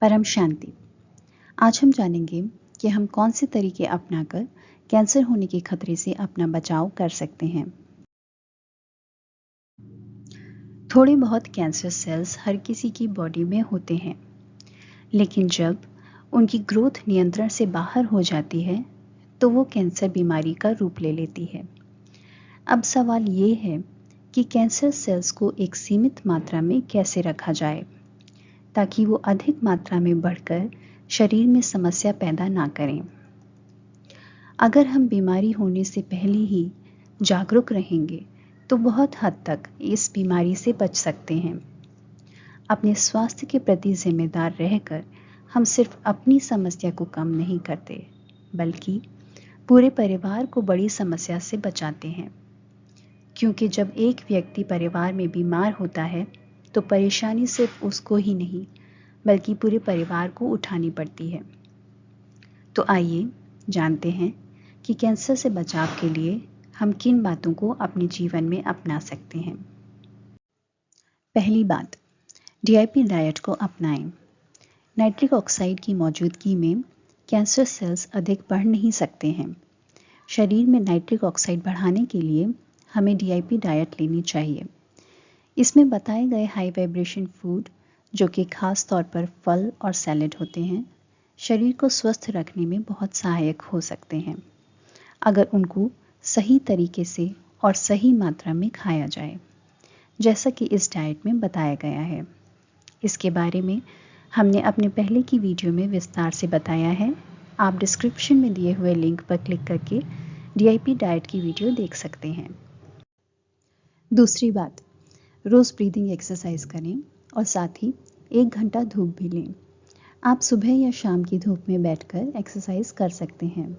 परम शांति। आज हम जानेंगे कि हम कौन से तरीके अपनाकर कैंसर होने के खतरे से अपना बचाव कर सकते हैं। थोड़े बहुत कैंसर सेल्स हर किसी की बॉडी में होते हैं, लेकिन जब उनकी ग्रोथ नियंत्रण से बाहर हो जाती है तो वो कैंसर बीमारी का रूप ले लेती है। अब सवाल ये है कि कैंसर सेल्स को एक सीमित मात्रा में कैसे रखा जाए ताकि वो अधिक मात्रा में बढ़कर शरीर में समस्या पैदा ना करें। अगर हम बीमारी होने से पहले ही जागरूक रहेंगे तो बहुत हद तक इस बीमारी से बच सकते हैं। अपने स्वास्थ्य के प्रति जिम्मेदार रहकर हम सिर्फ अपनी समस्या को कम नहीं करते, बल्कि पूरे परिवार को बड़ी समस्या से बचाते हैं। क्योंकि जब एक व्यक्ति परिवार में बीमार होता है तो परेशानी सिर्फ उसको ही नहीं बल्कि पूरे परिवार को उठानी पड़ती है। तो आइए जानते हैं कि कैंसर से बचाव के लिए हम किन बातों को अपने जीवन में अपना सकते हैं। पहली बात, डीआईपी डाइट को अपनाएं। नाइट्रिक ऑक्साइड की मौजूदगी में कैंसर सेल्स अधिक बढ़ नहीं सकते हैं। शरीर में नाइट्रिक ऑक्साइड बढ़ाने के लिए हमें डीआईपी डाइट लेनी चाहिए। इसमें बताए गए हाई वाइब्रेशन फूड, जो कि खास तौर पर फल और सैलेड होते हैं, शरीर को स्वस्थ रखने में बहुत सहायक हो सकते हैं अगर उनको सही तरीके से और सही मात्रा में खाया जाए, जैसा कि इस डाइट में बताया गया है। इसके बारे में हमने अपने पहले की वीडियो में विस्तार से बताया है। आप डिस्क्रिप्शन में दिए हुए लिंक पर क्लिक करके डीआईपी डाइट की वीडियो देख सकते हैं। दूसरी बात, रोज़ ब्रीदिंग एक्सरसाइज करें और साथ ही 1 घंटा धूप भी लें। आप सुबह या शाम की धूप में बैठकर एक्सरसाइज कर सकते हैं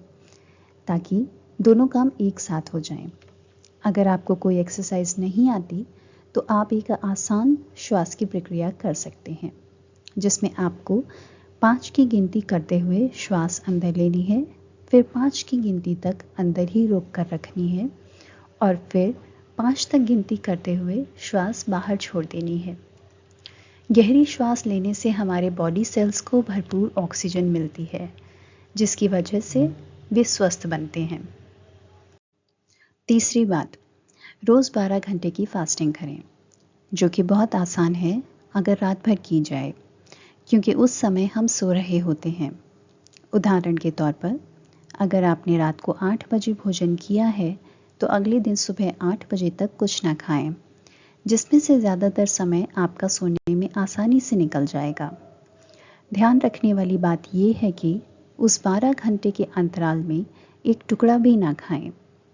ताकि दोनों काम एक साथ हो जाएं। अगर आपको कोई एक्सरसाइज नहीं आती तो आप एक आसान श्वास की प्रक्रिया कर सकते हैं, जिसमें आपको 5 की गिनती करते हुए श्वास अंदर लेनी है, फिर 5 की गिनती तक अंदर ही रोक कर रखनी है और फिर 5 तक गिनती करते हुए श्वास बाहर छोड़ देनी है। गहरी श्वास लेने से हमारे बॉडी सेल्स को भरपूर ऑक्सीजन मिलती है, जिसकी वजह से वे स्वस्थ बनते हैं। तीसरी बात, रोज़ 12 घंटे की फास्टिंग करें, जो कि बहुत आसान है अगर रात भर की जाए, क्योंकि उस समय हम सो रहे होते हैं। उदाहरण के तौर पर, अगर आपने रात को 8 बजे भोजन किया है तो अगले दिन सुबह 8 बजे तक कुछ ना खाएं, जिसमें से ज़्यादातर समय आपका सोने में आसानी से निकल जाएगा। ध्यान रखने वाली बात यह है कि उस 12 घंटे के अंतराल में एक टुकड़ा भी ना खाएं,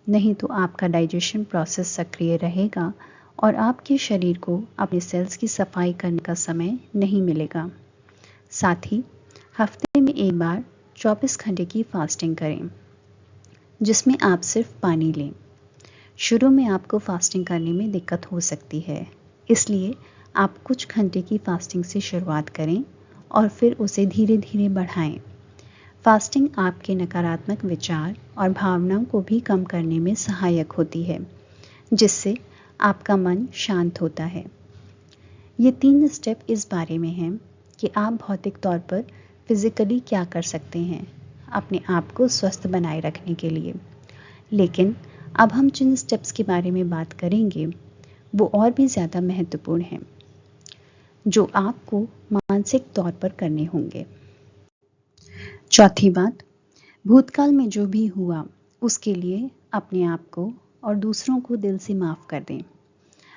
नहीं तो आपका डाइजेशन प्रोसेस सक्रिय रहेगा और आपके शरीर को अपने सेल्स की सफाई करने का समय नहीं मिलेगा। साथ ही हफ्ते में एक बार 24 घंटे की फास्टिंग करें, जिसमें आप सिर्फ पानी लें। शुरू में आपको फास्टिंग करने में दिक्कत हो सकती है, इसलिए आप कुछ घंटे की फास्टिंग से शुरुआत करें और फिर उसे धीरे धीरे बढ़ाएं। फास्टिंग आपके नकारात्मक विचार और भावनाओं को भी कम करने में सहायक होती है, जिससे आपका मन शांत होता है। ये 3 स्टेप इस बारे में हैं कि आप भौतिक तौर पर फिजिकली क्या कर सकते हैं अपने आप को स्वस्थ बनाए रखने के लिए। लेकिन अब हम जिन स्टेप्स के बारे में बात करेंगे वो और भी ज़्यादा महत्वपूर्ण हैं, जो आपको मानसिक तौर पर करने होंगे। चौथी बात, भूतकाल में जो भी हुआ उसके लिए अपने आप को और दूसरों को दिल से माफ़ कर दें।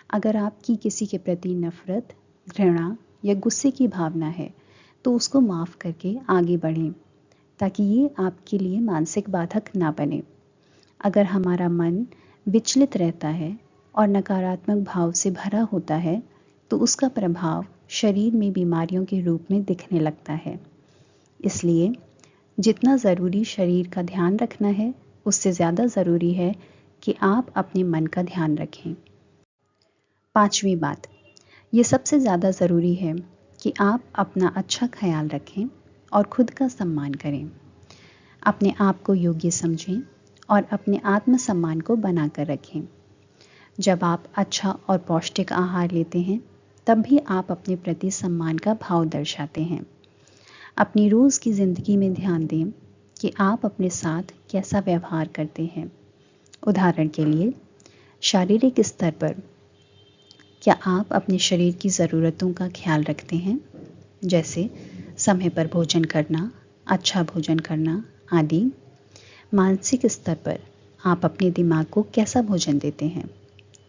अगर आपकी किसी के प्रति नफरत, घृणा या गुस्से की भावना है तो उसको माफ़ करके आगे बढ़ें, ताकि ये आपके लिए मानसिक बाधक ना बने। अगर हमारा मन विचलित रहता है और नकारात्मक भाव से भरा होता है तो उसका प्रभाव शरीर में बीमारियों के रूप में दिखने लगता है। इसलिए जितना ज़रूरी शरीर का ध्यान रखना है, उससे ज़्यादा ज़रूरी है कि आप अपने मन का ध्यान रखें। पांचवी बात, ये सबसे ज़्यादा ज़रूरी है कि आप अपना अच्छा ख्याल रखें और खुद का सम्मान करें। अपने आप को योग्य समझें और अपने आत्मसम्मान को बनाकर रखें। जब आप अच्छा और पौष्टिक आहार लेते हैं तब भी आप अपने प्रति सम्मान का भाव दर्शाते हैं। अपनी रोज़ की ज़िंदगी में ध्यान दें कि आप अपने साथ कैसा व्यवहार करते हैं। उदाहरण के लिए, शारीरिक स्तर पर क्या आप अपने शरीर की ज़रूरतों का ख्याल रखते हैं, जैसे समय पर भोजन करना, अच्छा भोजन करना आदि। मानसिक स्तर पर आप अपने दिमाग को कैसा भोजन देते हैं,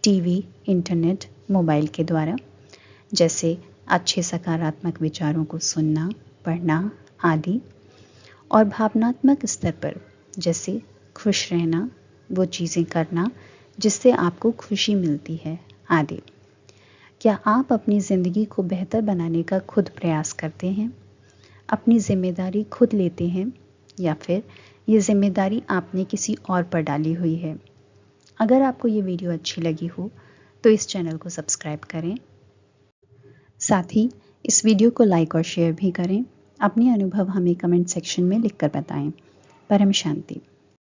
टीवी, इंटरनेट, मोबाइल के द्वारा, जैसे अच्छे सकारात्मक विचारों को सुनना, पढ़ना आदि। और भावनात्मक स्तर पर, जैसे खुश रहना, वो चीज़ें करना जिससे आपको खुशी मिलती है आदि। क्या आप अपनी ज़िंदगी को बेहतर बनाने का खुद प्रयास करते हैं, अपनी जिम्मेदारी खुद लेते हैं, या फिर ये जिम्मेदारी आपने किसी और पर डाली हुई है। अगर आपको ये वीडियो अच्छी लगी हो तो इस चैनल को सब्सक्राइब करें। साथ ही इस वीडियो को लाइक और शेयर भी करें। अपने अनुभव हमें कमेंट सेक्शन में लिखकर बताएं। परम शांति।